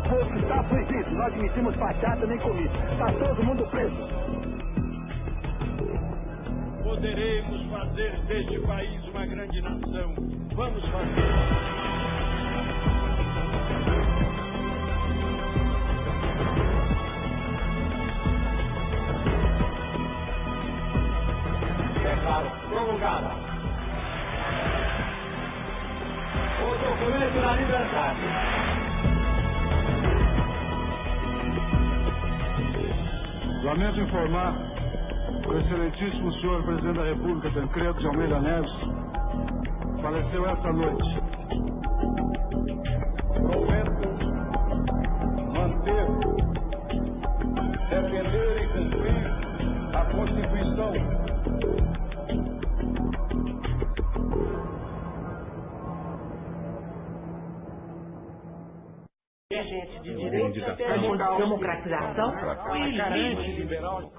nosso povo está afligido. Não admitimos passeata nem comício. Está todo mundo preso. Poderemos fazer deste país uma grande nação. Vamos fazer. Declaro promulgada o documento da liberdade. Lamento informar o excelentíssimo senhor presidente da República, Tancredo de Almeida Neves, faleceu esta noite. Prometo manter, defender e cumprir a Constituição. Gente de direito, democratização e liberal.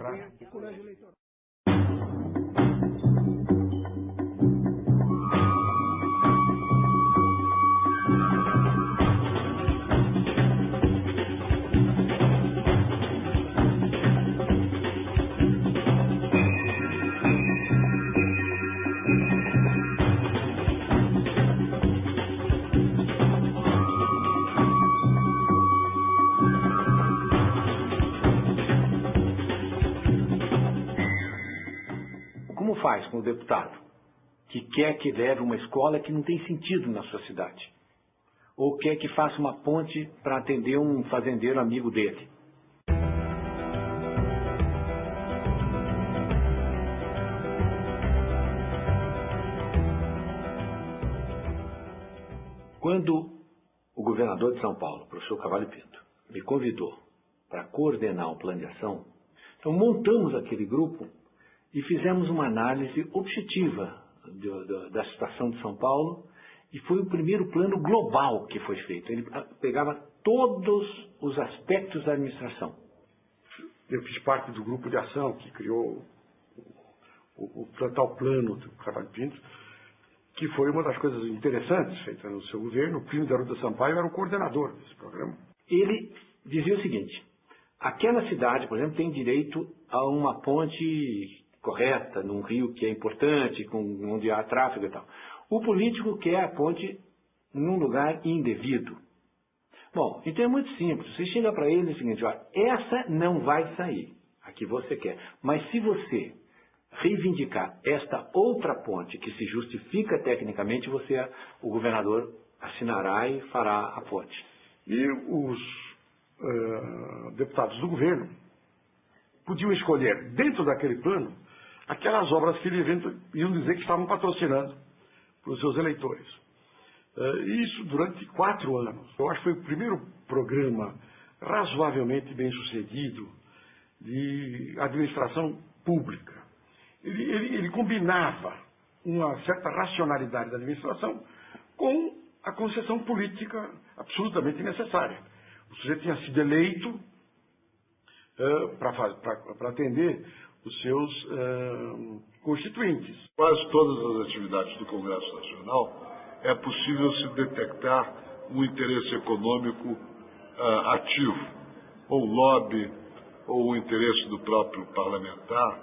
Como faz com o deputado que quer que leve uma escola que não tem sentido na sua cidade? Ou quer que faça uma ponte para atender um fazendeiro amigo dele? Quando o governador de São Paulo, o professor Cavallo Pinto, me convidou para coordenar um plano de ação, então montamos aquele grupo e fizemos uma análise objetiva da situação de São Paulo, e foi o primeiro plano global que foi feito. Ele pegava todos os aspectos da administração. Eu fiz parte do grupo de ação que criou o tal plano do Cavallo Pinto, que foi uma das coisas interessantes feitas no seu governo. O Plínio da Arruda Sampaio era o coordenador desse programa. Ele dizia o seguinte: aquela cidade, por exemplo, tem direito a uma ponte correta, num rio que é importante, onde há tráfego e tal. O político quer a ponte num lugar indevido. Bom, então é muito simples. Você chega para ele e diz o seguinte: olha, essa não vai sair, a que você quer. Mas se você reivindicar esta outra ponte que se justifica tecnicamente, o governador assinará e fará a ponte. E os deputados do governo podiam escolher, dentro daquele plano, aquelas obras que eles iam dizer que estavam patrocinando para os seus eleitores. Isso durante 4 anos. Eu acho que foi o primeiro programa razoavelmente bem sucedido de administração pública. Ele combinava uma certa racionalidade da administração com a concessão política absolutamente necessária. O sujeito tinha sido eleito para atender os seus constituintes. Quase todas as atividades do Congresso Nacional é possível se detectar um interesse econômico ativo, ou lobby, ou o interesse do próprio parlamentar.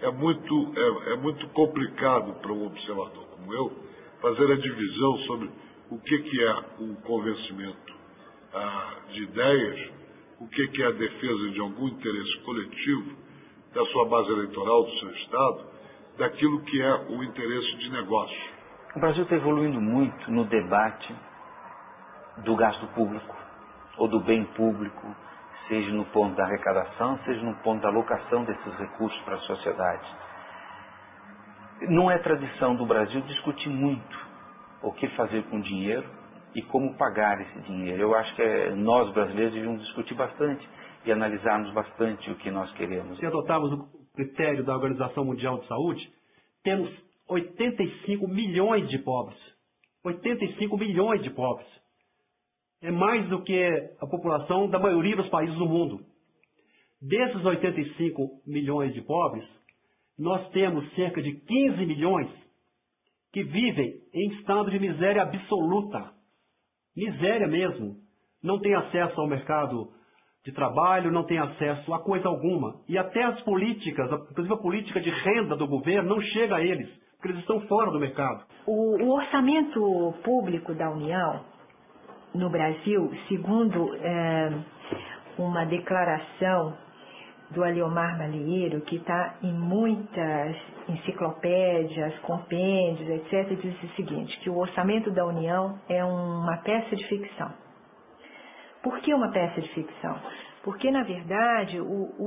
É muito complicado para um observador como eu fazer a divisão sobre o que é um convencimento de ideias, o que é a defesa de algum interesse coletivo da sua base eleitoral, do seu Estado, daquilo que é o interesse de negócio. O Brasil está evoluindo muito no debate do gasto público ou do bem público, seja no ponto da arrecadação, seja no ponto da alocação desses recursos para a sociedade. Não é tradição do Brasil discutir muito o que fazer com o dinheiro e como pagar esse dinheiro. Eu acho que nós brasileiros devíamos discutir bastante e analisarmos bastante o que nós queremos. Se adotarmos o critério da Organização Mundial de Saúde, temos 85 milhões de pobres. 85 milhões de pobres. É mais do que a população da maioria dos países do mundo. Desses 85 milhões de pobres, nós temos cerca de 15 milhões que vivem em estado de miséria absoluta. Miséria mesmo. Não tem acesso ao mercado de trabalho, não tem acesso a coisa alguma. E até as políticas, inclusive a política de renda do governo, não chega a eles, porque eles estão fora do mercado. O orçamento público da União, no Brasil, segundo uma declaração do Aliomar Malheiro, que está em muitas enciclopédias, compêndios, etc., diz o seguinte, que o orçamento da União é uma peça de ficção. Por que uma peça de ficção? Porque, na verdade,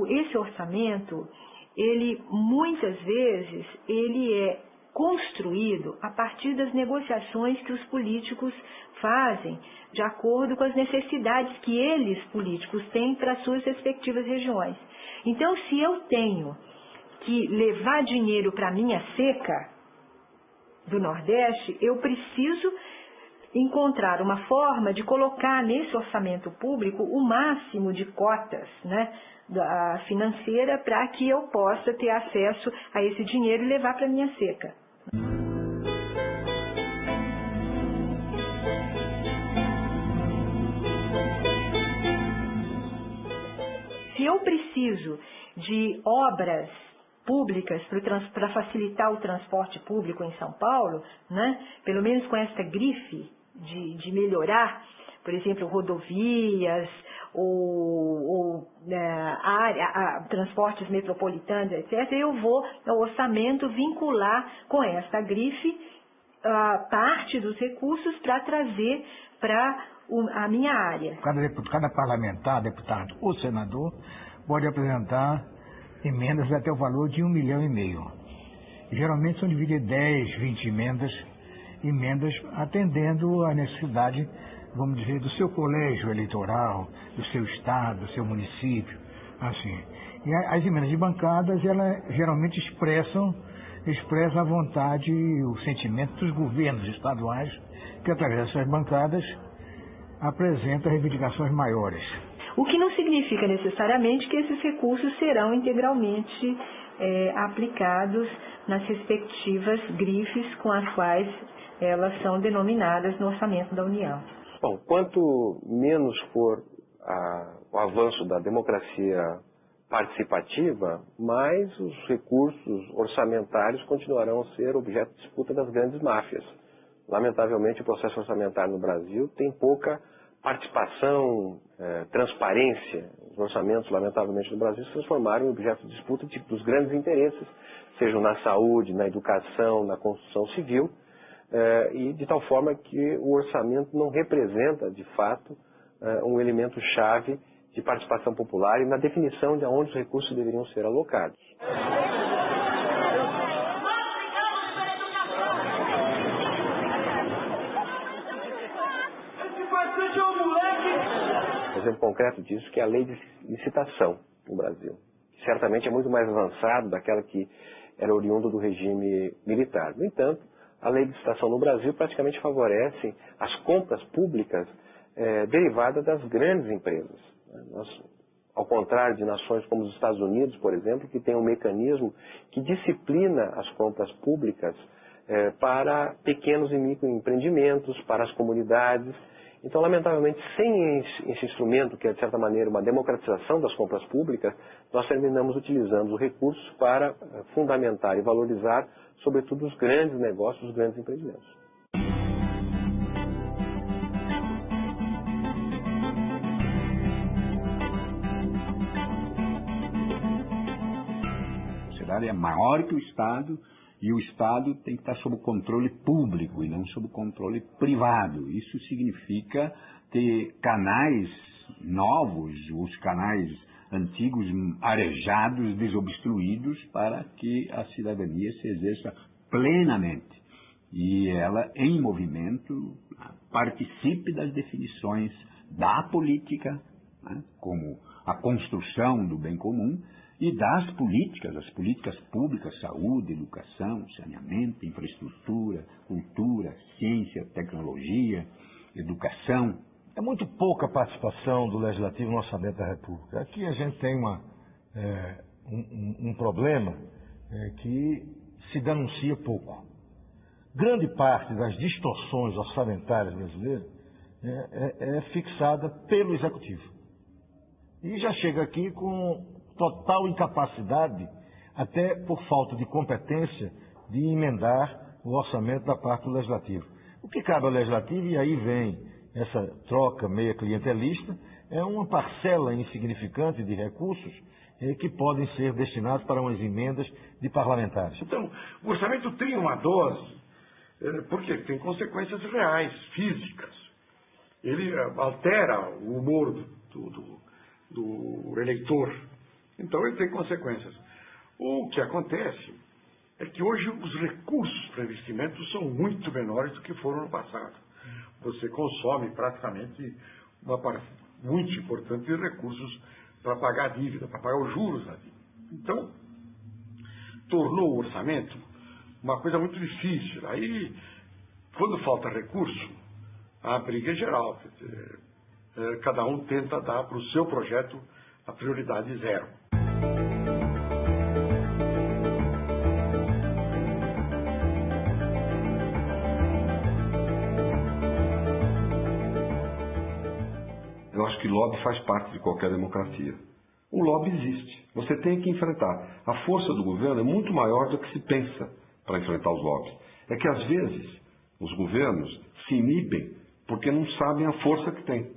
esse orçamento, ele, muitas vezes, ele é construído a partir das negociações que os políticos fazem de acordo com as necessidades que eles, políticos, têm para as suas respectivas regiões. Então, se eu tenho que levar dinheiro para a minha seca do Nordeste, eu preciso encontrar uma forma de colocar nesse orçamento público o máximo de cotas, né, financeira, para que eu possa ter acesso a esse dinheiro e levar para a minha seca. Se eu preciso de obras públicas para facilitar o transporte público em São Paulo, né, pelo menos com esta grife de melhorar, por exemplo, rodovias ou transportes metropolitanos, etc., eu vou ao orçamento vincular com esta grife parte dos recursos para trazer para a minha área. Cada parlamentar, deputado ou senador pode apresentar emendas até o valor de R$1,5 milhão. Geralmente são divididas 10, 20 emendas atendendo à necessidade, vamos dizer, do seu colégio eleitoral, do seu estado, do seu município, assim. E as emendas de bancadas, elas geralmente expressam a vontade e o sentimento dos governos estaduais, que através dessas bancadas apresentam reivindicações maiores. O que não significa necessariamente que esses recursos serão integralmente aplicados nas respectivas grifes com as quais elas são denominadas no orçamento da União. Bom, quanto menos for o avanço da democracia participativa, mais os recursos orçamentários continuarão a ser objeto de disputa das grandes máfias. Lamentavelmente, o processo orçamentário no Brasil tem pouca participação, transparência. Os orçamentos, lamentavelmente, no Brasil se transformaram em objeto de disputa dos grandes interesses, sejam na saúde, na educação, na construção civil, e de tal forma que o orçamento não representa, de fato, um elemento chave de participação popular e na definição de aonde os recursos deveriam ser alocados. Um exemplo concreto disso que é a lei de licitação no Brasil, que certamente é muito mais avançado daquela que era oriunda do regime militar. No entanto, a lei de licitação no Brasil praticamente favorece as compras públicas derivadas das grandes empresas. Nós, ao contrário de nações como os Estados Unidos, por exemplo, que tem um mecanismo que disciplina as compras públicas para pequenos e microempreendimentos, para as comunidades. Então, lamentavelmente, sem esse instrumento, que é, de certa maneira, uma democratização das compras públicas, nós terminamos utilizando os recursos para fundamentar e valorizar, sobretudo, os grandes negócios, os grandes empreendimentos. A sociedade é maior que o Estado, e o Estado tem que estar sob controle público e não sob controle privado. Isso significa ter canais novos, os canais antigos arejados, desobstruídos, para que a cidadania se exerça plenamente. E ela, em movimento, participe das definições da política, né, como a construção do bem comum, e das políticas, as políticas públicas, saúde, educação, saneamento, infraestrutura, cultura, ciência, tecnologia, educação. É muito pouca a participação do Legislativo no Orçamento da República. Aqui a gente tem um problema que se denuncia pouco. Grande parte das distorções orçamentárias brasileiras é fixada pelo Executivo. E já chega aqui com total incapacidade, até por falta de competência, de emendar o orçamento da parte do Legislativo. O que cabe ao Legislativo, e aí vem essa troca meia clientelista, é uma parcela insignificante de recursos que podem ser destinados para umas emendas de parlamentares. Então, o orçamento tem uma dose, porque tem consequências reais, físicas. Ele altera o humor do eleitor. Então, ele tem consequências. O que acontece é que hoje os recursos para investimento são muito menores do que foram no passado. Você consome praticamente uma parte muito importante de recursos para pagar a dívida, para pagar os juros da dívida. Então, tornou o orçamento uma coisa muito difícil. Aí, quando falta recurso, a briga é geral. Quer dizer, cada um tenta dar para o seu projeto a prioridade zero. Eu acho que lobby faz parte de qualquer democracia. O lobby existe. Você tem que enfrentar. A força do governo é muito maior do que se pensa para enfrentar os lobbies. É que, às vezes, os governos se inibem porque não sabem a força que tem.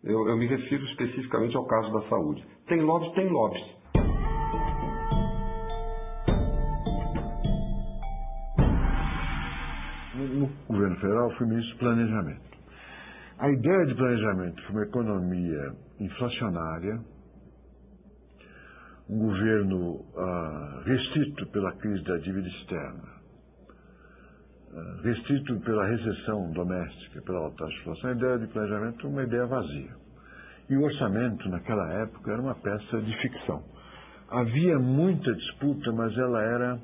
Eu me refiro especificamente ao caso da saúde. Tem lobbies, tem lobbies. No governo federal, fui ministro do Planejamento. A ideia de planejamento foi uma economia inflacionária, um governo restrito pela crise da dívida externa, restrito pela recessão doméstica, pela alta taxa de inflação. A ideia de planejamento é uma ideia vazia. E o orçamento, naquela época, era uma peça de ficção. Havia muita disputa, mas ela era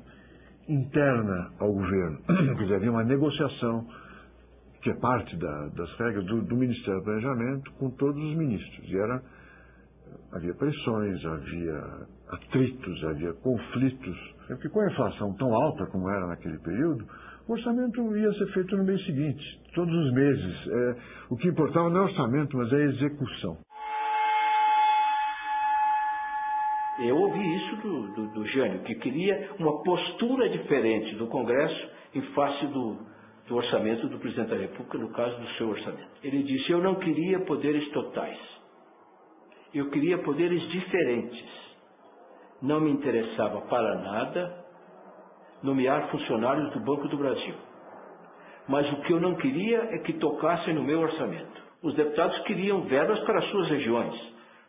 interna ao governo. Quer dizer, havia uma negociação que é parte das regras do Ministério do Planejamento com todos os ministros. E havia pressões, havia atritos, havia conflitos. Porque com a inflação tão alta como era naquele período, o orçamento ia ser feito no mês seguinte, todos os meses. O que importava não é o orçamento, mas é a execução. Eu ouvi isso do Jânio, que queria uma postura diferente do Congresso em face do orçamento do Presidente da República, no caso do seu orçamento. Ele disse: eu não queria poderes totais, eu queria poderes diferentes. Não me interessava para nada nomear funcionários do Banco do Brasil. Mas o que eu não queria é que tocassem no meu orçamento. Os deputados queriam verbas para as suas regiões,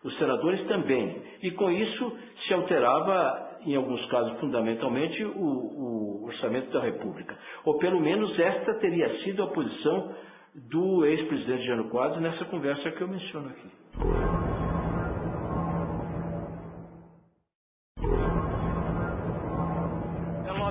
os senadores também, e com isso se alterava, em alguns casos fundamentalmente, o orçamento da República. Ou pelo menos esta teria sido a posição do ex-presidente Jânio Quadros nessa conversa que eu menciono aqui.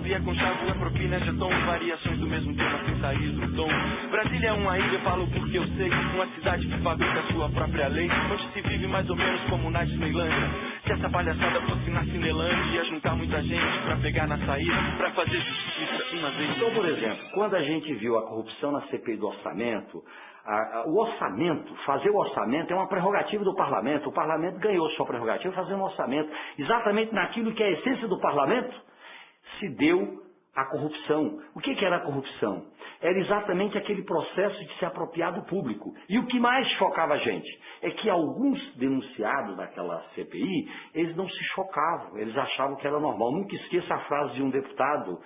É conchavo, é propina, já tom, variações do mesmo tema sem sair do tom. Brasília é uma ilha, falo porque eu sei, uma cidade que fabrica sua própria lei, onde se vive mais ou menos como na Disneylândia. Se essa palhaçada fosse na Cinelândia, ia juntar muita gente pra pegar na saída, pra fazer justiça uma vez. Então, por exemplo, quando a gente viu a corrupção na CPI do orçamento, o orçamento, fazer o orçamento é uma prerrogativa do parlamento. O parlamento ganhou sua prerrogativa fazendo um orçamento. Exatamente naquilo que é a essência do parlamento, se deu a corrupção. O que era a corrupção? Era exatamente aquele processo de se apropriar do público. E o que mais chocava a gente é que alguns denunciados daquela CPI, eles não se chocavam, eles achavam que era normal. Nunca esqueça a frase de um deputado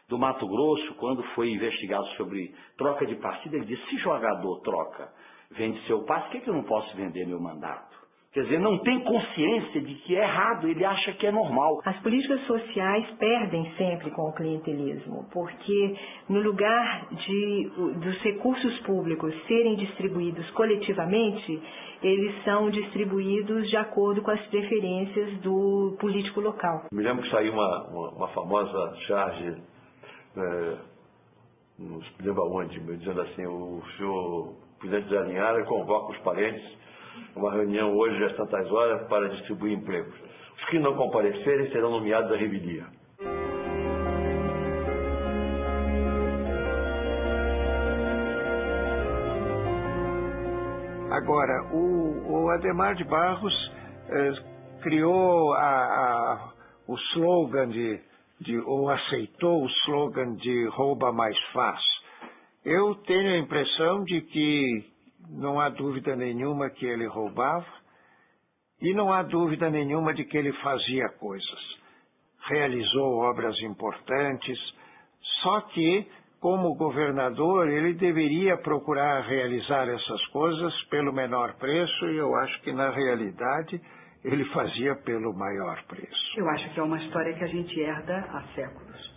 do Mato Grosso, quando foi investigado sobre troca de partido, ele disse: se jogador troca, vende seu passe, por que eu não posso vender meu mandato? Quer dizer, não tem consciência de que é errado, ele acha que é normal. As políticas sociais perdem sempre com o clientelismo, porque no lugar dos recursos públicos serem distribuídos coletivamente, eles são distribuídos de acordo com as preferências do político local. Me lembro que saiu uma famosa charge, não se lembra onde, dizendo assim: o senhor presidente Zé Linhares convoca os parentes uma reunião hoje às tantas horas para distribuir empregos. Os que não comparecerem serão nomeados à revelia. Agora, o Adhemar de Barros criou o slogan ou aceitou o slogan de rouba mais faz. Eu tenho a impressão de que não há dúvida nenhuma que ele roubava e não há dúvida nenhuma de que ele fazia coisas. Realizou obras importantes, só que, como governador, ele deveria procurar realizar essas coisas pelo menor preço e eu acho que, na realidade, ele fazia pelo maior preço. Eu acho que é uma história que a gente herda há séculos.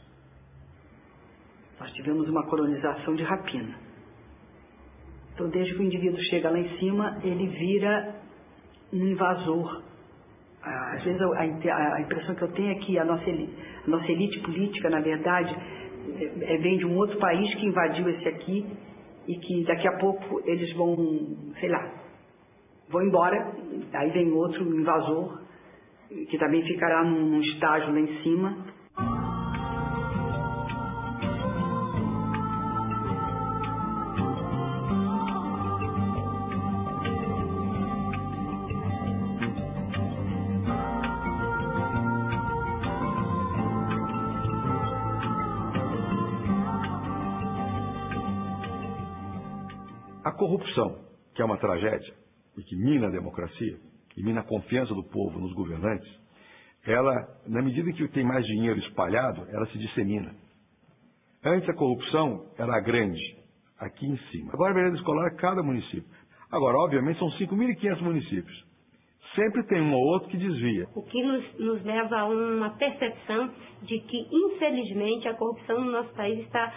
Nós tivemos uma colonização de rapina. Então, desde que o indivíduo chega lá em cima, ele vira um invasor. Às vezes, a impressão que eu tenho é que a nossa elite política, na verdade, vem de um outro país que invadiu esse aqui e que daqui a pouco eles vão, sei lá, vão embora, aí vem outro invasor que também ficará num estágio lá em cima. A corrupção, que é uma tragédia e que mina a democracia, e mina a confiança do povo nos governantes, ela, na medida em que tem mais dinheiro espalhado, ela se dissemina. Antes a corrupção era grande, aqui em cima. Agora a merenda escolar é cada município. Agora, obviamente, são 5.500 municípios. Sempre tem um ou outro que desvia. O que nos leva a uma percepção de que, infelizmente, a corrupção no nosso país está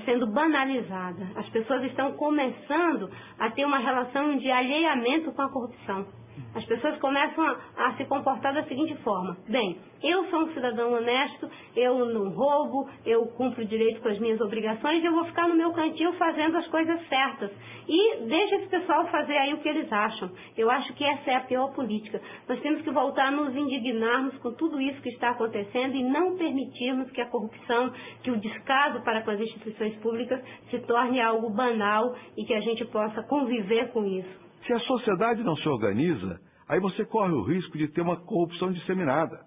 sendo banalizada. As pessoas estão começando a ter uma relação de alheamento com a corrupção. As pessoas começam a se comportar da seguinte forma: bem, eu sou um cidadão honesto, eu não roubo, eu cumpro direito com as minhas obrigações, eu vou ficar no meu cantinho fazendo as coisas certas. E deixa esse pessoal fazer aí o que eles acham. Eu acho que essa é a pior política. Nós temos que voltar a nos indignarmos com tudo isso que está acontecendo e não permitirmos que a corrupção, que o descaso para com as instituições públicas se torne algo banal e que a gente possa conviver com isso. Se a sociedade não se organiza, aí você corre o risco de ter uma corrupção disseminada.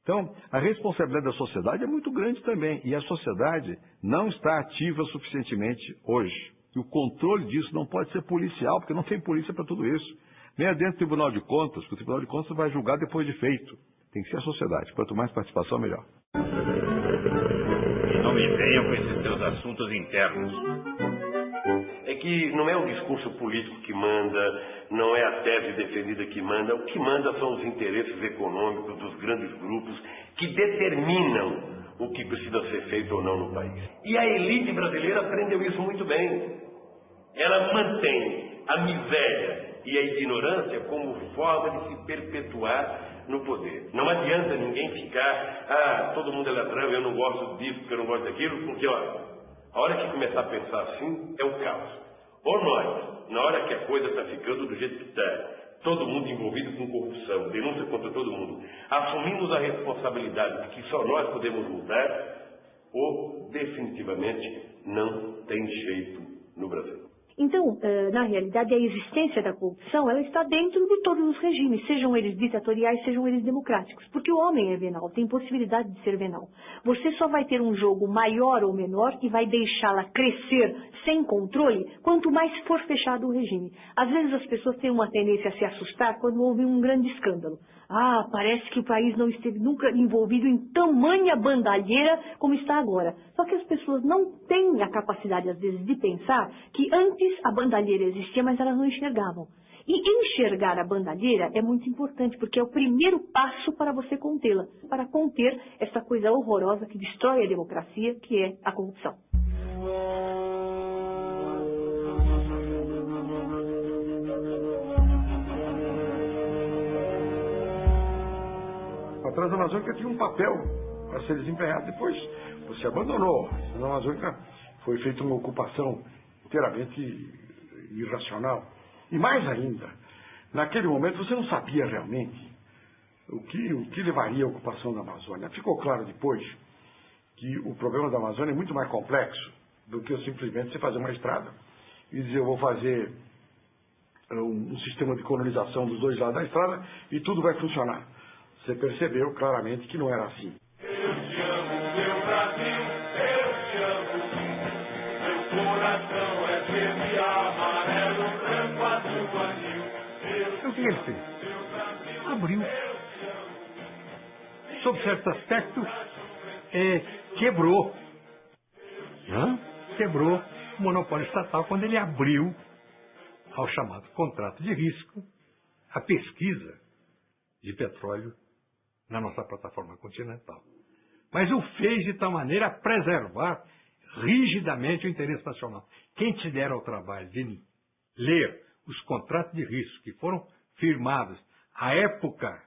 Então, a responsabilidade da sociedade é muito grande também. E a sociedade não está ativa suficientemente hoje. E o controle disso não pode ser policial, porque não tem polícia para tudo isso. Nem é dentro do Tribunal de Contas, porque o Tribunal de Contas vai julgar depois de feito. Tem que ser a sociedade. Quanto mais participação, melhor. E não me venham com esses seus assuntos internos. É que não é o discurso político que manda, não é a tese defendida que manda. O que manda são os interesses econômicos dos grandes grupos que determinam o que precisa ser feito ou não no país. E a elite brasileira aprendeu isso muito bem. Ela mantém a miséria e a ignorância como forma de se perpetuar no poder. Não adianta ninguém ficar, todo mundo é ladrão, eu não gosto disso, porque eu não gosto daquilo, porque, olha, a hora que começar a pensar assim, é o caos. Ou nós, na hora que a coisa está ficando do jeito que está, todo mundo envolvido com corrupção, denúncia contra todo mundo, assumimos a responsabilidade de que só nós podemos mudar, ou definitivamente não tem jeito no Brasil. Então, na realidade, a existência da corrupção, ela está dentro de todos os regimes, sejam eles ditatoriais, sejam eles democráticos, porque o homem é venal, tem possibilidade de ser venal. Você só vai ter um jogo maior ou menor e vai deixá-la crescer sem controle, quanto mais for fechado o regime. Às vezes as pessoas têm uma tendência a se assustar quando houve um grande escândalo. Parece que o país não esteve nunca envolvido em tamanha bandalheira como está agora. Só que as pessoas não têm a capacidade, às vezes, de pensar que antes a bandalheira existia, mas elas não enxergavam. E enxergar a bandalheira é muito importante, porque é o primeiro passo para você contê-la, para conter essa coisa horrorosa que destrói a democracia, que é a corrupção. A Transamazônica tinha um papel para ser desempenhado. Depois você abandonou. A Transamazônica foi feita uma ocupação inteiramente irracional. E mais ainda, naquele momento você não sabia realmente o que levaria à ocupação da Amazônia. Ficou claro depois que o problema da Amazônia é muito mais complexo do que simplesmente você fazer uma estrada e dizer eu vou fazer um sistema de colonização dos dois lados da estrada e tudo vai funcionar. Você percebeu claramente que não era assim. O que ele fez? Abriu. Sob certo aspecto, quebrou. Quebrou o monopólio estatal quando ele abriu ao chamado contrato de risco a pesquisa de petróleo na nossa plataforma continental. Mas o fez de tal maneira a preservar rigidamente o interesse nacional. Quem te der ao trabalho de ler os contratos de risco que foram firmados à época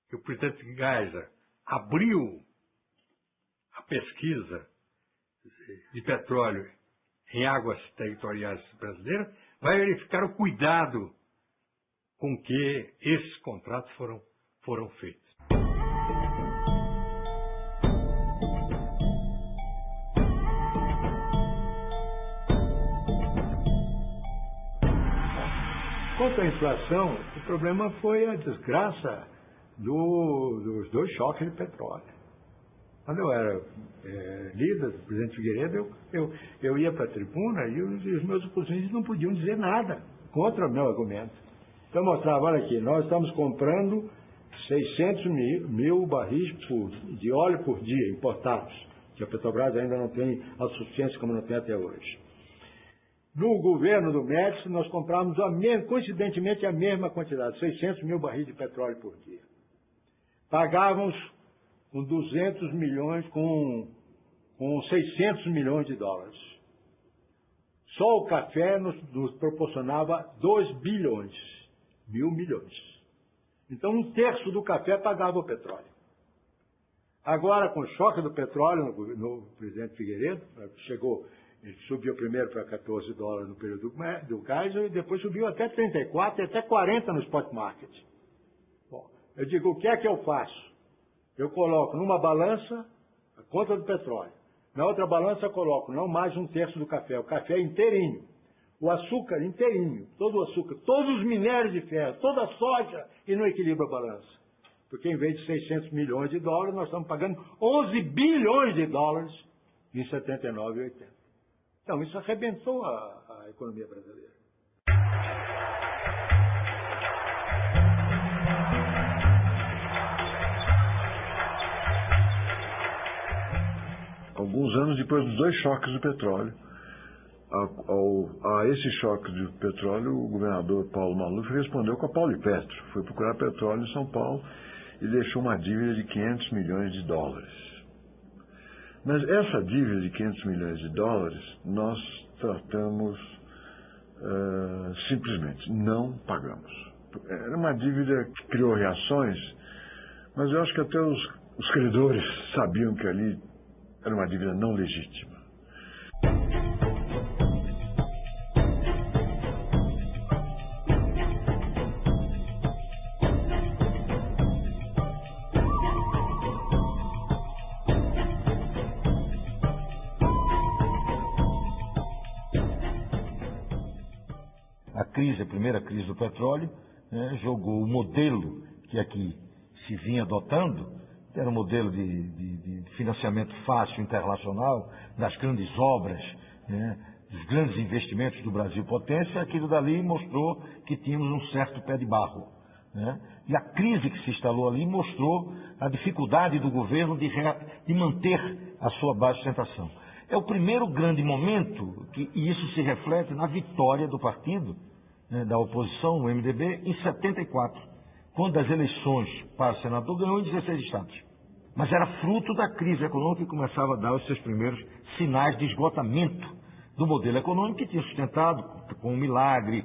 que o presidente Geisel abriu a pesquisa de petróleo em águas territoriais brasileiras, vai verificar o cuidado com que esses contratos foram feitos. Quanto à inflação, o problema foi a desgraça dos dois choques de petróleo. Quando eu era líder do presidente Figueiredo, eu ia para a tribuna e os meus oposicionistas não podiam dizer nada contra o meu argumento. Então eu mostrava, olha aqui, nós estamos comprando 600 mil barris de óleo por dia importados, que a Petrobras ainda não tem a suficiência como não tem até hoje. No governo do Médici, nós comprávamos coincidentemente a mesma quantidade, 600 mil barris de petróleo por dia. Pagávamos com 200 milhões, com 600 milhões de dólares. Só o café nos proporcionava 2 bilhões, 1.000 milhões. Então, 1/3 do café pagava o petróleo. Agora, com o choque do petróleo no presidente Figueiredo, ele subiu primeiro para 14 dólares no período do Geisel e depois subiu até 34 e até 40 no spot market. Bom, eu digo, o que é que eu faço? Eu coloco numa balança a conta do petróleo. Na outra balança eu coloco não mais 1/3 do café, o café inteirinho. O açúcar inteirinho, todo o açúcar, todos os minérios de ferro, toda a soja e não equilibra a balança. Porque em vez de 600 milhões de dólares, nós estamos pagando 11 bilhões de dólares em 79 e 80. Então, isso arrebentou a economia brasileira. Alguns anos depois dos dois choques do petróleo, a esse choque de petróleo, o governador Paulo Maluf respondeu com a Paulipetro. Foi procurar petróleo em São Paulo e deixou uma dívida de 500 milhões de dólares. Mas essa dívida de 500 milhões de dólares, nós tratamos simplesmente, não pagamos. Era uma dívida que criou reações, mas eu acho que até os credores sabiam que ali era uma dívida não legítima. A primeira crise do petróleo, jogou o modelo que aqui se vinha adotando, que era um modelo de financiamento fácil internacional, das grandes obras, dos grandes investimentos do Brasil potência, aquilo dali mostrou que tínhamos um certo pé de barro. E a crise que se instalou ali mostrou a dificuldade do governo de manter a sua baixa sustentação. É o primeiro grande momento, e isso se reflete na vitória do partido, da oposição, o MDB, em 74, quando as eleições para senador ganhou em 16 estados. Mas era fruto da crise econômica que começava a dar os seus primeiros sinais de esgotamento do modelo econômico que tinha sustentado, com um milagre,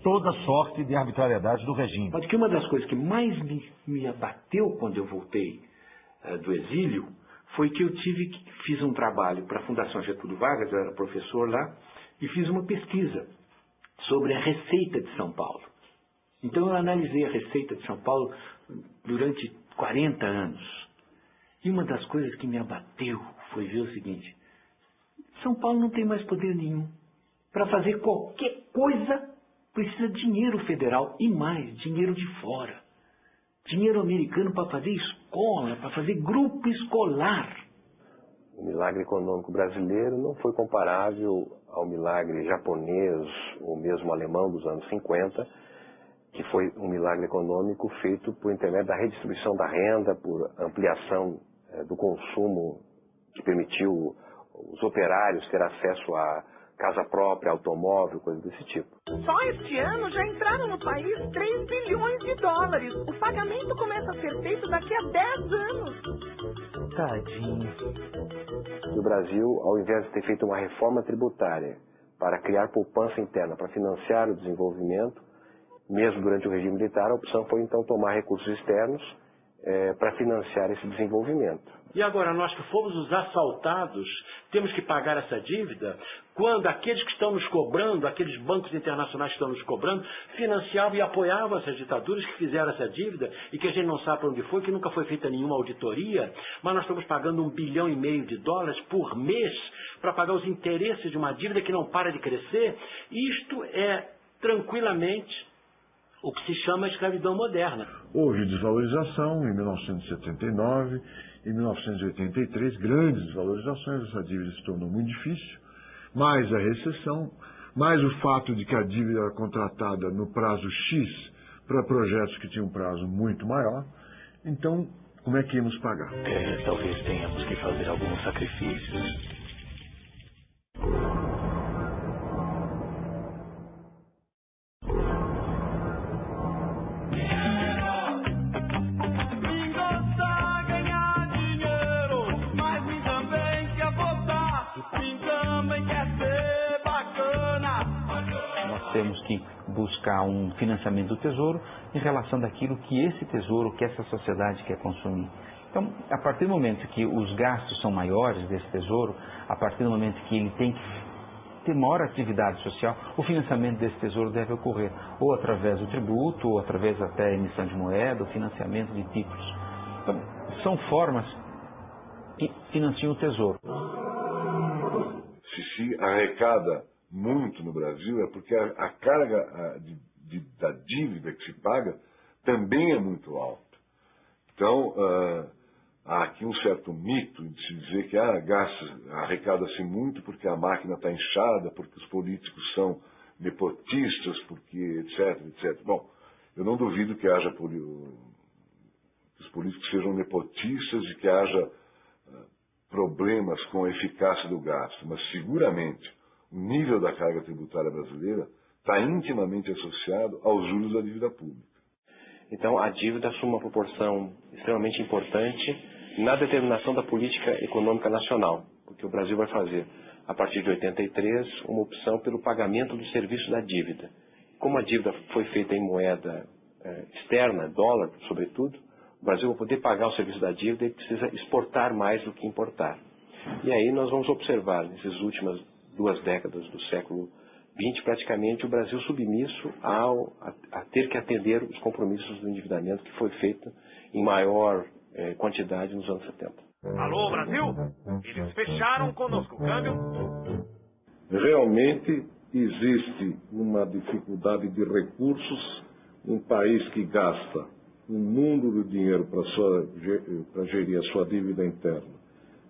toda sorte de arbitrariedade do regime. Mas que uma das coisas que mais me abateu quando eu voltei do exílio foi que eu fiz um trabalho para a Fundação Getúlio Vargas, eu era professor lá, e fiz uma pesquisa sobre a Receita de São Paulo. Então eu analisei a Receita de São Paulo durante 40 anos. E uma das coisas que me abateu foi ver o seguinte: São Paulo não tem mais poder nenhum para fazer qualquer coisa precisa de dinheiro federal e mais, dinheiro de fora. Dinheiro americano para fazer escola, para fazer grupo escolar. O milagre econômico brasileiro não foi comparável ao milagre japonês ou mesmo alemão dos anos 50, que foi um milagre econômico feito por intermédio da redistribuição da renda, por ampliação do consumo, que permitiu os operários ter acesso a casa própria, automóvel, coisas desse tipo. Só este ano já entraram no país 3 bilhões de dólares. O pagamento começa a ser feito daqui a 10 anos. Tadinho. E o Brasil, ao invés de ter feito uma reforma tributária para criar poupança interna, para financiar o desenvolvimento, mesmo durante o regime militar, a opção foi então tomar recursos externos para financiar esse desenvolvimento. E agora, nós que fomos os assaltados, temos que pagar essa dívida, quando aqueles que estão nos cobrando, aqueles bancos internacionais que estão nos cobrando, financiavam e apoiavam essas ditaduras que fizeram essa dívida e que a gente não sabe para onde foi, que nunca foi feita nenhuma auditoria, mas nós estamos pagando $1,5 bilhão por mês para pagar os interesses de uma dívida que não para de crescer. Isto é tranquilamente o que se chama escravidão moderna. Houve desvalorização em 1979, em 1983, grandes desvalorizações, essa dívida se tornou muito difícil, mais a recessão, mais o fato de que a dívida era contratada no prazo X para projetos que tinham um prazo muito maior. Então, como é que íamos pagar? Talvez tenhamos que fazer alguns sacrifícios. Temos que buscar um financiamento do Tesouro em relação daquilo que esse Tesouro, que essa sociedade quer consumir. Então, a partir do momento que os gastos são maiores desse Tesouro, a partir do momento que ele tem que ter maior atividade social, o financiamento desse Tesouro deve ocorrer ou através do tributo, ou através até da emissão de moeda, ou financiamento de títulos. Então, são formas que financiam o Tesouro. Se arrecada muito no Brasil é porque a carga da dívida que se paga também é muito alta. Então, há aqui um certo mito de se dizer que arrecada-se muito porque a máquina está inchada, porque os políticos são nepotistas, porque etc, etc. Bom, eu não duvido que os políticos sejam nepotistas e que haja problemas com a eficácia do gasto, mas seguramente o nível da carga tributária brasileira está intimamente associado aos juros da dívida pública. Então, a dívida assume uma proporção extremamente importante na determinação da política econômica nacional, porque o Brasil vai fazer, a partir de 83, uma opção pelo pagamento do serviço da dívida. Como a dívida foi feita em moeda externa, dólar, sobretudo, o Brasil vai poder pagar o serviço da dívida e precisa exportar mais do que importar. E aí nós vamos observar, nessas últimas 2 décadas do século XX, praticamente o Brasil submisso a ter que atender os compromissos do endividamento que foi feito em maior quantidade nos anos 70. Alô, Brasil? Eles fecharam conosco o câmbio. Realmente existe uma dificuldade de recursos, um país que gasta um mundo de dinheiro para gerir a sua dívida interna,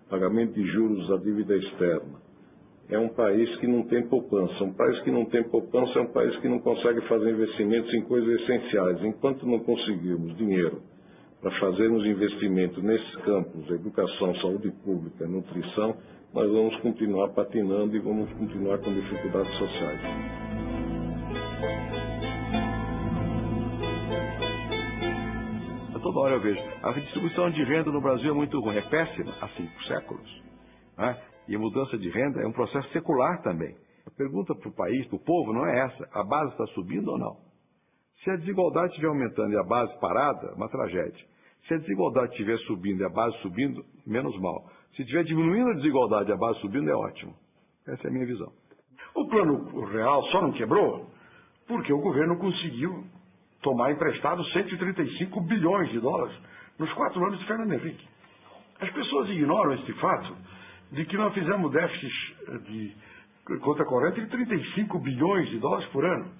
pagamento de juros da dívida externa. É um país que não tem poupança. Um país que não tem poupança é um país que não consegue fazer investimentos em coisas essenciais. Enquanto não conseguirmos dinheiro para fazermos investimentos nesses campos, educação, saúde pública, nutrição, nós vamos continuar patinando e vamos continuar com dificuldades sociais. Toda hora eu vejo. A redistribuição de renda no Brasil é muito ruim, é péssima há 5 séculos. Né? E a mudança de renda é um processo secular também. A pergunta para o país, para o povo, não é essa. A base está subindo ou não? Se a desigualdade estiver aumentando e a base parada, é uma tragédia. Se a desigualdade estiver subindo e a base subindo, menos mal. Se estiver diminuindo a desigualdade e a base subindo, é ótimo. Essa é a minha visão. O Plano Real só não quebrou porque o governo conseguiu tomar emprestado 135 bilhões de dólares nos 4 anos de Fernando Henrique. As pessoas ignoram esse fato de que nós fizemos déficit de conta corrente de 35 bilhões de dólares por ano.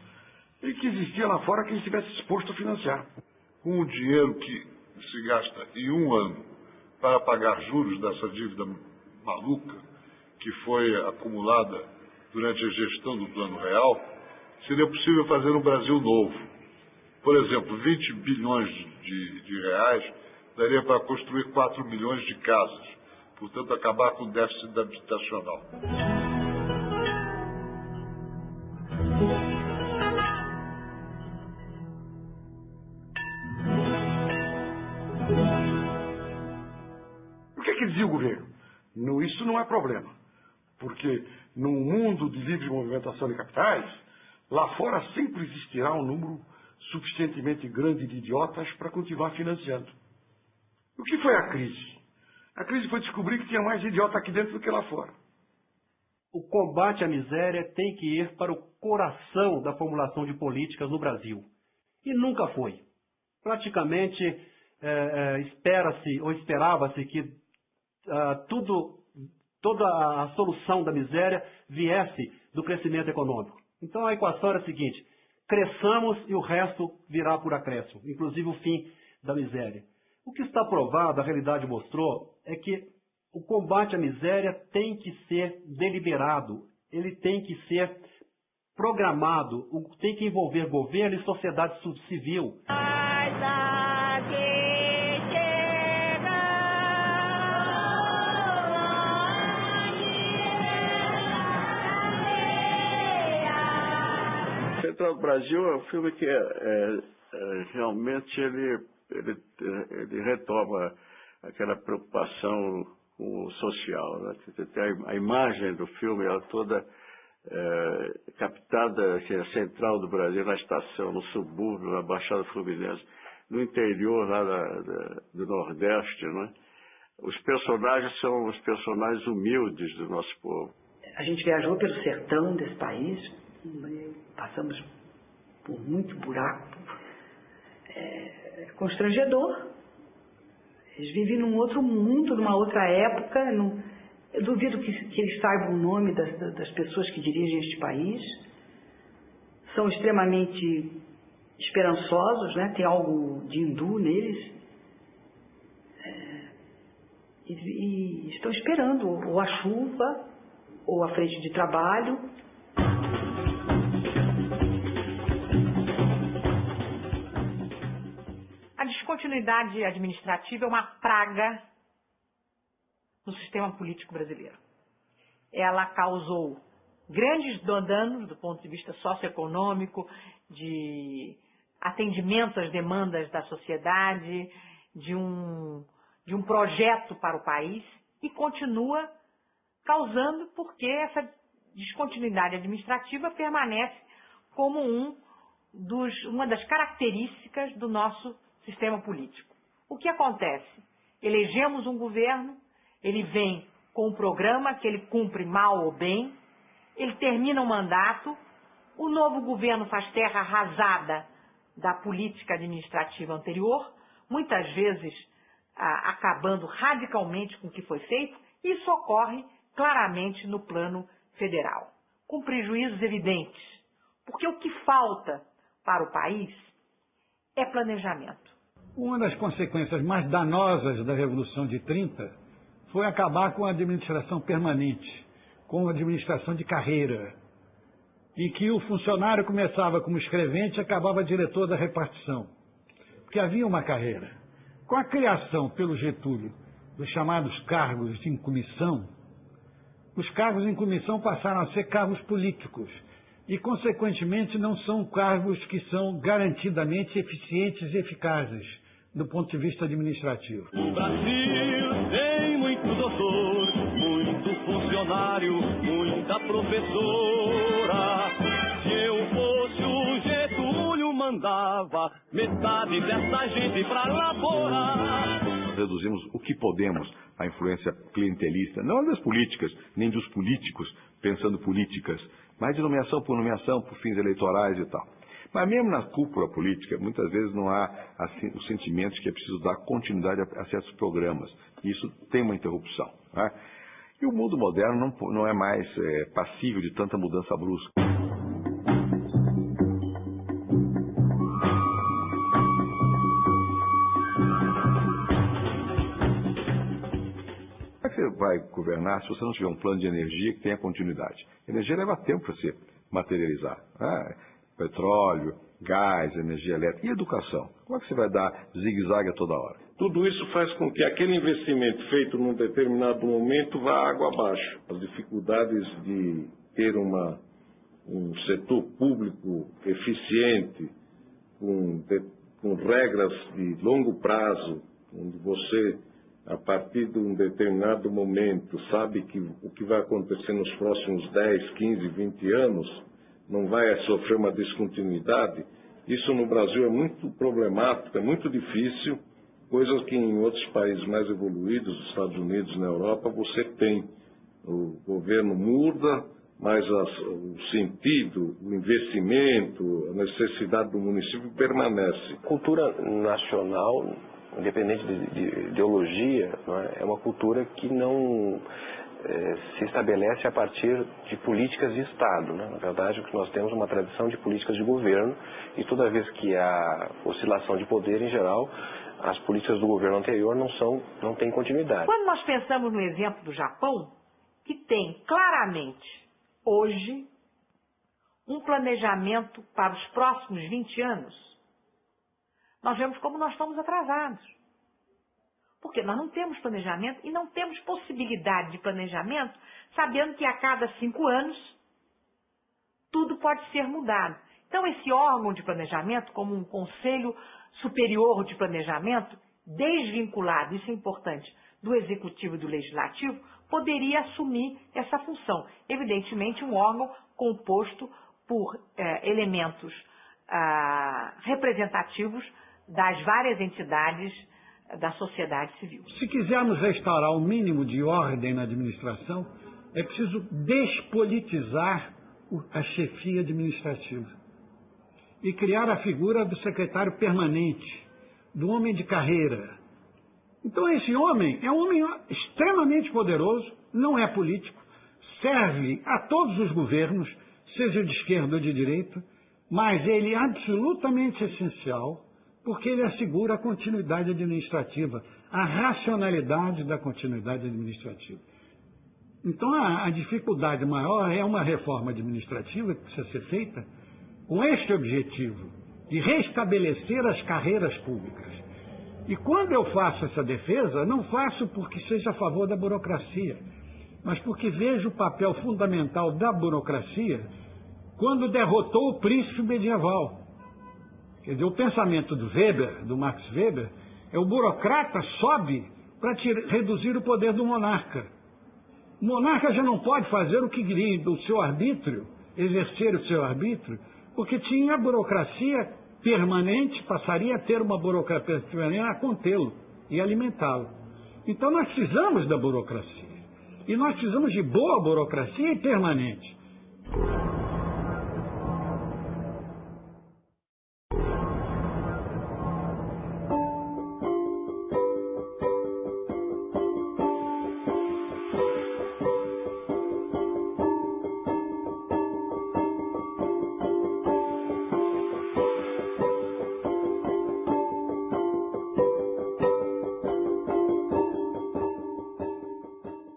e que existia lá fora quem estivesse disposto a financiar. Com o dinheiro que se gasta em um ano para pagar juros dessa dívida maluca que foi acumulada durante a gestão do Plano Real, seria possível fazer um Brasil novo. Por exemplo, 20 bilhões de reais daria para construir 4 milhões de casas, portanto acabar com o déficit habitacional. O que é que dizia o governo? Isso não é problema, porque num mundo de livre movimentação de capitais, lá fora sempre existirá um número suficientemente grande de idiotas para continuar financiando. O que foi a crise? A crise foi descobrir que tinha mais idiota aqui dentro do que lá fora. O combate à miséria tem que ir para o coração da formulação de políticas no Brasil. E nunca foi. Praticamente espera-se ou esperava-se que toda a solução da miséria viesse do crescimento econômico. Então a equação era a seguinte: cresçamos e o resto virá por acréscimo, inclusive o fim da miséria. O que está provado, a realidade mostrou, é que o combate à miséria tem que ser deliberado, ele tem que ser programado, tem que envolver governo e sociedade civil. Central do Brasil é um filme que realmente ele retoma aquela preocupação com o social, né? A imagem do filme ela toda captada, assim, a central do Brasil, na estação, no subúrbio, na Baixada Fluminense, no interior lá do Nordeste, né? Os personagens são os personagens humildes do nosso povo. A gente viajou pelo sertão desse país, passamos por muito buraco, constrangedor. Eles vivem num outro mundo, numa outra época. Eu duvido que eles saibam o nome das pessoas que dirigem este país. São extremamente esperançosos, né? Tem algo de hindu neles. E estão esperando ou a chuva, ou a frente de trabalho. A descontinuidade administrativa é uma praga no sistema político brasileiro. Ela causou grandes danos do ponto de vista socioeconômico, de atendimento às demandas da sociedade, de um projeto para o país, e continua causando porque essa descontinuidade administrativa permanece como uma das características do nosso sistema político. O que acontece? Elegemos um governo, ele vem com um programa que ele cumpre mal ou bem, ele termina o mandato, o novo governo faz terra arrasada da política administrativa anterior, muitas vezes acabando radicalmente com o que foi feito. Isso ocorre claramente no plano federal, com prejuízos evidentes, porque o que falta para o país é planejamento. Uma das consequências mais danosas da Revolução de 30 foi acabar com a administração permanente, com a administração de carreira, em que o funcionário começava como escrevente e acabava diretor da repartição, porque havia uma carreira. Com a criação pelo Getúlio dos chamados cargos de incomissão, os cargos em comissão passaram a ser cargos políticos e, consequentemente, não são cargos que são garantidamente eficientes e eficazes do ponto de vista administrativo. O Brasil tem muito doutor, muito funcionário, muita professora. Se eu fosse o Getúlio, mandava metade dessa gente pra laborar. Reduzimos o que podemos a influência clientelista, não das políticas, nem dos políticos pensando políticas, mas de nomeação por fins eleitorais e tal. Mas mesmo na cúpula política, muitas vezes não há assim, o sentimento de que é preciso dar continuidade a certos programas. E isso tem uma interrupção, né? E o mundo moderno não é mais passível de tanta mudança brusca. vai governar se você não tiver um plano de energia que tenha continuidade. Energia leva tempo para se materializar. Petróleo, gás, energia elétrica e educação. Como é que você vai dar zigue-zague a toda hora? Tudo isso faz com que aquele investimento feito num determinado momento vá água abaixo. As dificuldades de ter um setor público eficiente, com regras de longo prazo, onde você, a partir de um determinado momento, sabe que o que vai acontecer nos próximos 10, 15, 20 anos, não vai sofrer uma descontinuidade. Isso no Brasil é muito problemático, é muito difícil, coisas que em outros países mais evoluídos, nos Estados Unidos, na Europa, você tem. O governo muda, mas o sentido, o investimento, a necessidade do município permanece. Cultura nacional, independente de ideologia, é uma cultura que não se estabelece a partir de políticas de Estado. Na verdade, nós temos uma tradição de políticas de governo e toda vez que há oscilação de poder, em geral, as políticas do governo anterior não têm continuidade. Quando nós pensamos no exemplo do Japão, que tem claramente hoje um planejamento para os próximos 20 anos, nós vemos como nós estamos atrasados. Porque nós não temos planejamento e não temos possibilidade de planejamento, sabendo que a cada 5 anos tudo pode ser mudado. Então, esse órgão de planejamento, como um Conselho Superior de Planejamento, desvinculado, isso é importante, do Executivo e do Legislativo, poderia assumir essa função. Evidentemente, um órgão composto por elementos representativos das várias entidades da sociedade civil. Se quisermos restaurar o mínimo de ordem na administração, é preciso despolitizar a chefia administrativa e criar a figura do secretário permanente, do homem de carreira. Então esse homem é um homem extremamente poderoso, não é político, serve a todos os governos, seja de esquerda ou de direita, mas ele é absolutamente essencial porque ele assegura a continuidade administrativa, a racionalidade da continuidade administrativa. Então a dificuldade maior é uma reforma administrativa que precisa ser feita com este objetivo, de restabelecer as carreiras públicas. E quando eu faço essa defesa, não faço porque seja a favor da burocracia, mas porque vejo o papel fundamental da burocracia quando derrotou o príncipe medieval. Quer dizer, o pensamento do Weber, do Max Weber, é o burocrata sobe para reduzir o poder do monarca. O monarca já não pode fazer o que queria do seu arbítrio, exercer o seu arbítrio, porque tinha a burocracia permanente, passaria a ter uma burocracia permanente a contê-lo e alimentá-lo. Então nós precisamos da burocracia. E nós precisamos de boa burocracia e permanente.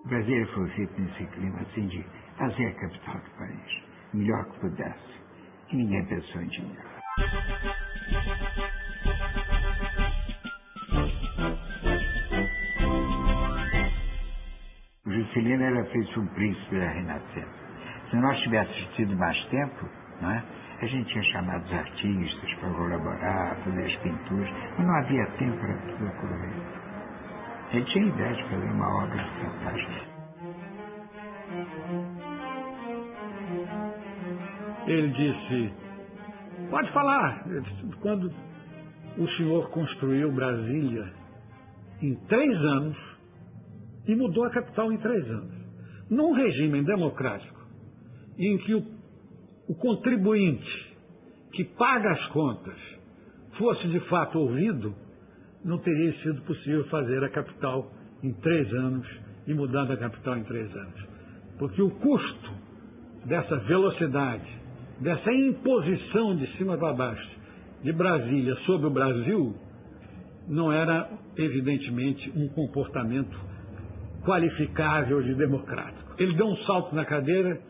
Brasília foi feito nesse clima assim de fazer a capital do país, o melhor que pudesse. E ninguém pensou em dinheiro. O Juscelino era feito um príncipe da Renascença. Se nós tivéssemos tido mais tempo, não é? A gente tinha chamado os artistas para colaborar, fazer as pinturas, mas não havia tempo para tudo ocorrer. Ele tinha ideia de fazer uma obra fantástica. Ele disse, pode falar, quando o senhor construiu Brasília em 3 anos e mudou a capital em 3 anos, num regime democrático, em que o contribuinte que paga as contas fosse de fato ouvido, não teria sido possível fazer a capital em 3 anos e mudar a capital em 3 anos. Porque o custo dessa velocidade, dessa imposição de cima para baixo de Brasília sobre o Brasil, não era, evidentemente, um comportamento qualificável de democrático. Ele deu um salto na cadeira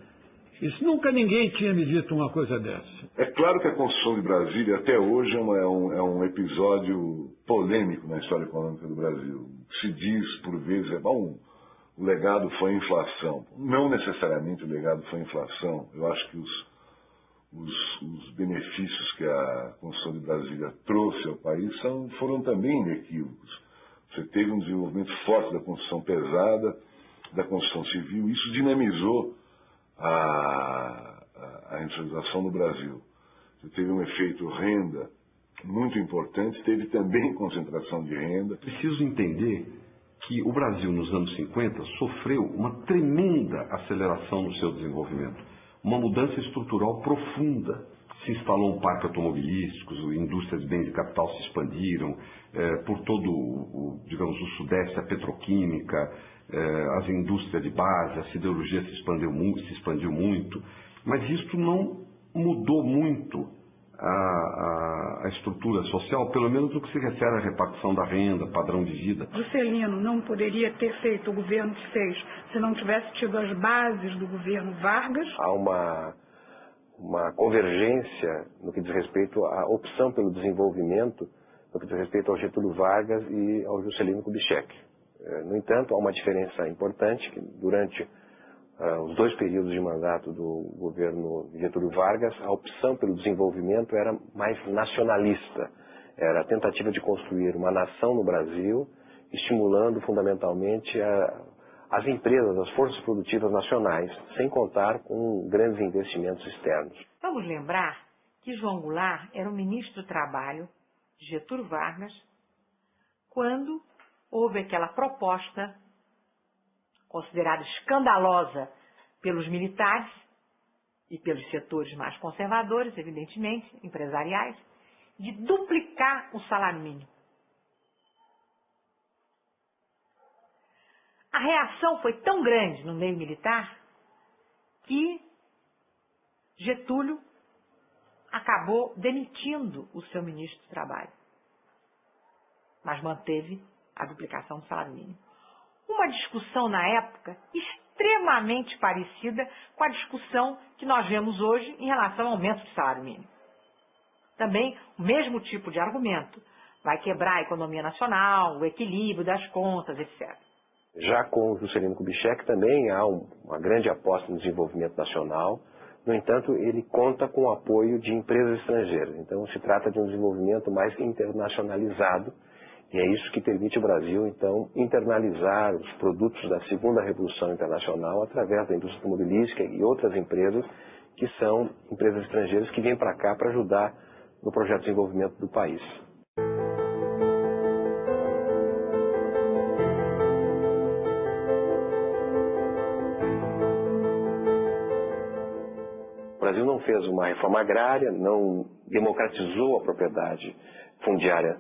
e disse, nunca ninguém tinha me dito uma coisa dessa. É claro que a Constituição de Brasília, até hoje, é um episódio polêmico na história econômica do Brasil. Se diz, por vezes, bom, o legado foi a inflação. Não necessariamente o legado foi a inflação. Eu acho que os benefícios que a Constituição de Brasília trouxe ao país foram também inequívocos. Você teve um desenvolvimento forte da Constituição pesada, da Constituição Civil, isso dinamizou a industrialização no Brasil. Você teve um efeito renda muito importante, teve também concentração de renda. Preciso entender que o Brasil, nos anos 50, sofreu uma tremenda aceleração no seu desenvolvimento. Uma mudança estrutural profunda. Se instalou um parque automobilístico, indústrias de bens de capital se expandiram, por todo, digamos, o Sudeste, a petroquímica, as indústrias de base, a siderurgia se expandiu muito, mas isso não mudou muito a estrutura social, pelo menos no que se refere à repartição da renda, padrão de vida. Juscelino não poderia ter feito o governo que fez se não tivesse tido as bases do governo Vargas. Há uma convergência no que diz respeito à opção pelo desenvolvimento, no que diz respeito ao Getúlio Vargas e ao Juscelino Kubitschek. No entanto, há uma diferença importante, que durante os 2 períodos de mandato do governo Getúlio Vargas, a opção pelo desenvolvimento era mais nacionalista. Era a tentativa de construir uma nação no Brasil, estimulando fundamentalmente as empresas, as forças produtivas nacionais, sem contar com grandes investimentos externos. Vamos lembrar que João Goulart era o ministro do Trabalho de Getúlio Vargas quando houve aquela proposta, considerada escandalosa pelos militares e pelos setores mais conservadores, evidentemente, empresariais, de duplicar o salário mínimo. A reação foi tão grande no meio militar que Getúlio acabou demitindo o seu ministro do Trabalho, mas manteve a duplicação do salário mínimo. Uma discussão na época extremamente parecida com a discussão que nós vemos hoje em relação ao aumento do salário mínimo. Também o mesmo tipo de argumento. Vai quebrar a economia nacional, o equilíbrio das contas, etc. Já com o Juscelino Kubitschek também há uma grande aposta no desenvolvimento nacional. No entanto, ele conta com o apoio de empresas estrangeiras. Então, se trata de um desenvolvimento mais internacionalizado. E é isso que permite o Brasil, então, internalizar os produtos da segunda revolução internacional através da indústria automobilística e outras empresas que são empresas estrangeiras que vêm para cá para ajudar no projeto de desenvolvimento do país. O Brasil não fez uma reforma agrária, não democratizou a propriedade fundiária,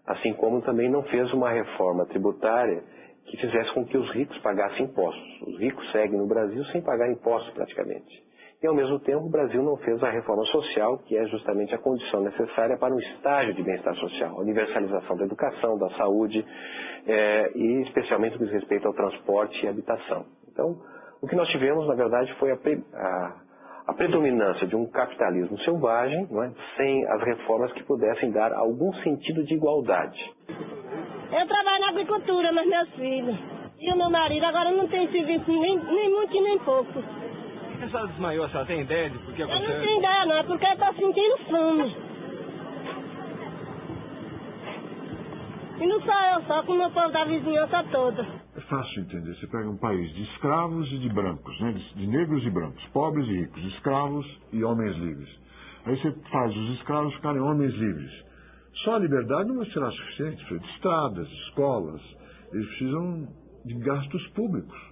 assim como também não fez uma reforma tributária que fizesse com que os ricos pagassem impostos. Os ricos seguem no Brasil sem pagar impostos praticamente. E ao mesmo tempo o Brasil não fez a reforma social, que é justamente a condição necessária para um estágio de bem-estar social, a universalização da educação, da saúde e especialmente no que diz respeito ao transporte e habitação. Então, o que nós tivemos, na verdade, foi a predominância de um capitalismo selvagem, não é? Sem as reformas que pudessem dar algum sentido de igualdade. Eu trabalho na agricultura, mas meus filhos e o meu marido agora não tem serviço nem muito e nem pouco. Por que a senhora desmaiou? A senhora tem ideia de por que aconteceu? Eu não tenho ideia não, é porque eu estou sentindo fome. E não só eu, só com o meu povo da vizinhança toda. É fácil entender. Você pega um país de escravos e de brancos, né? De negros e brancos, pobres e ricos, escravos e homens livres. Aí você faz os escravos ficarem homens livres. Só a liberdade não será suficiente. Precisa de estradas, escolas. Eles precisam de gastos públicos.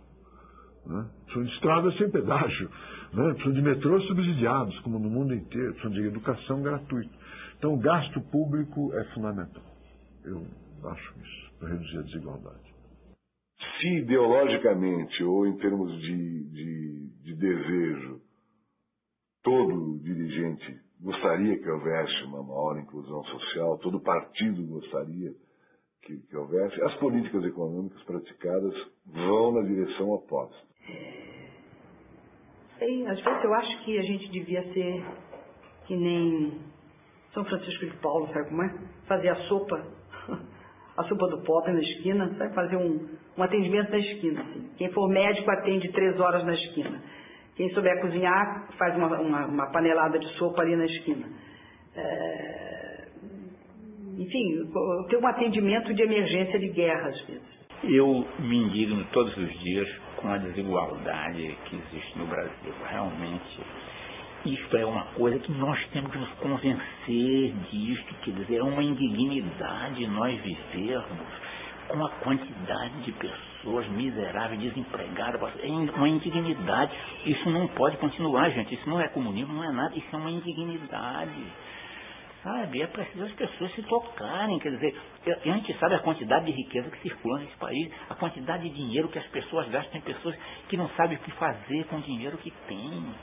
Né? Precisam de estradas sem pedágio. Né? Precisam de metrôs subsidiados, como no mundo inteiro. Precisam de educação gratuita. Então, o gasto público é fundamental. Eu acho isso, para reduzir a desigualdade. Se ideologicamente ou em termos de desejo, todo dirigente gostaria que houvesse uma maior inclusão social, todo partido gostaria que houvesse, as políticas econômicas praticadas vão na direção oposta. Sei, às vezes eu acho que a gente devia ser que nem São Francisco de Paulo, sabe como é? Fazer a sopa do pobre na esquina, sabe? Fazer um atendimento na esquina. Assim. Quem for médico atende 3 horas na esquina. Quem souber cozinhar faz uma panelada de sopa ali na esquina. Enfim, ter um atendimento de emergência de guerra às vezes. Eu me indigno todos os dias com a desigualdade que existe no Brasil. Realmente, isso é uma coisa que nós temos que nos convencer disso. Quer dizer, é uma indignidade nós vivermos com a quantidade de pessoas miseráveis, desempregadas. É uma indignidade. Isso não pode continuar, gente. Isso não é comunismo, não é nada. Isso é uma indignidade. Sabe, é preciso as pessoas se tocarem, quer dizer, a gente sabe a quantidade de riqueza que circula nesse país, a quantidade de dinheiro que as pessoas gastam, tem pessoas que não sabem o que fazer com o dinheiro que têm.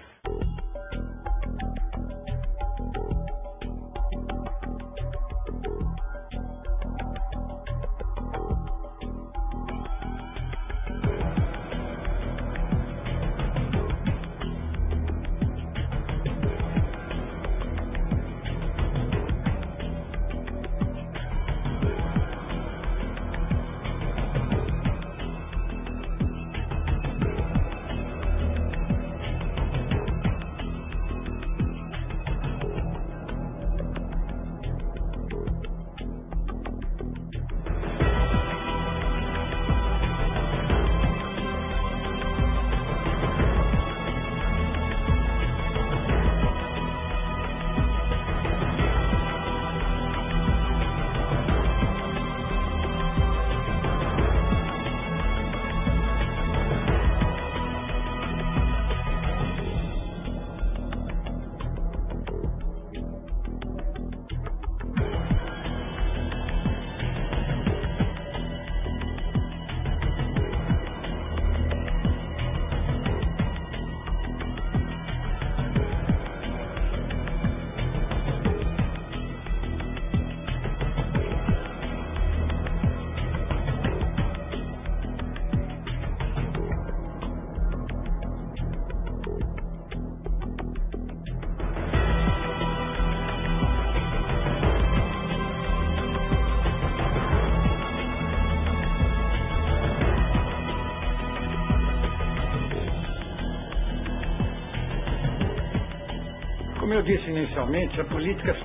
Como eu disse inicialmente, a política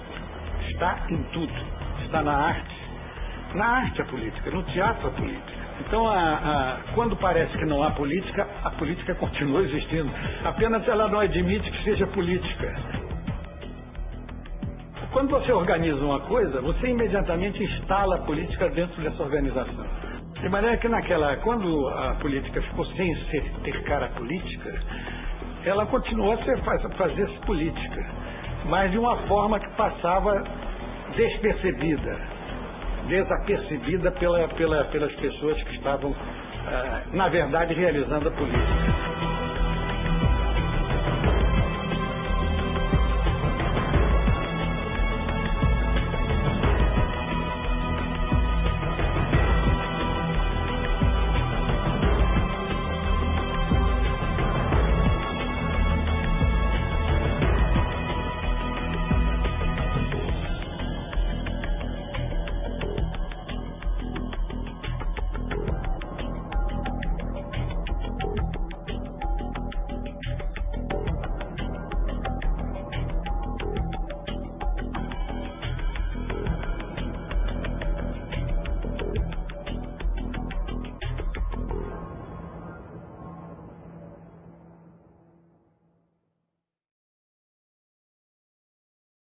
está em tudo. Está na arte a política, no teatro a política. Então, quando parece que não há política, a política continua existindo. Apenas ela não admite que seja política. Quando você organiza uma coisa, você imediatamente instala a política dentro dessa organização. De maneira que quando a política ficou sem ter cara política, ela continuou a fazer política, mas de uma forma que passava desapercebida pelas pessoas que estavam, na verdade, realizando a política.